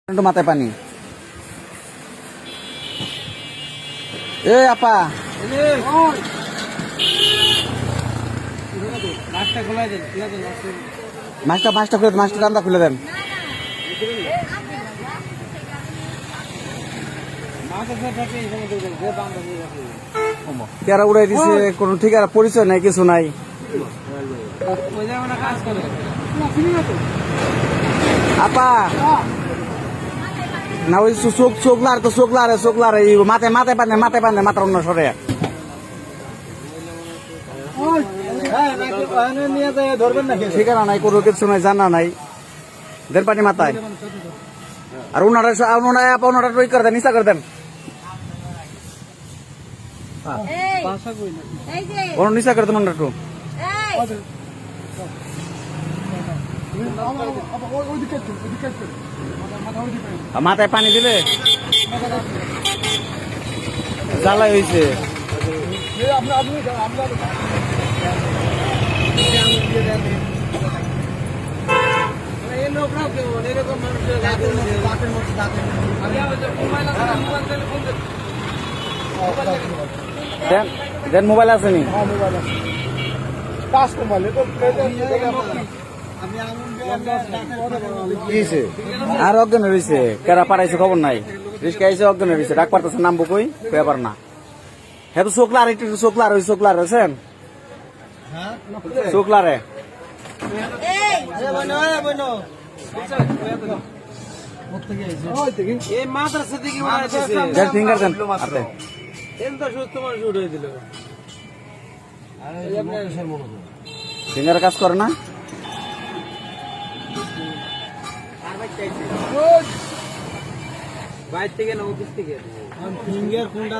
মাথায় পানি এ আপা মাছটা খুলে দেন, মাছটা দামটা খুলে দেন। কেরা উড়াই দিছে, কোন ঠিকানা পরিচয় নাই, কিছু নাই। আপা না ওই চোখলার এই মাথায় পানে মাথার অন্য সরে ঠিকানা নাই, কোনো কিছু নাই, জানা নাই, দেড় পানি মাথায়। আর ওনারা ওই করে দেন, নিচা করে দেন, নিচা করে দেন ওনারা একটু। মাথায় পানি দিলে জ্বালাই হয়েছে। দেন মোবাইল আছে নি? আর অজ্ঞান রয়েছে, কেরা পাঠাইছে খবর নাই, রিস্কা আইসে অজ্ঞান রয়েছে, ডাক পারতেছে, নামবো কই ব্যাপার না। হ্যাঁ তো চোখলার একটু চোখলার আছেন, চোখলারে ফিঙ্গার দেন, ফিঙ্গার কাজ করে না। বাইর থেকে না অফিস থেকে ফিঙ্গার কোনটা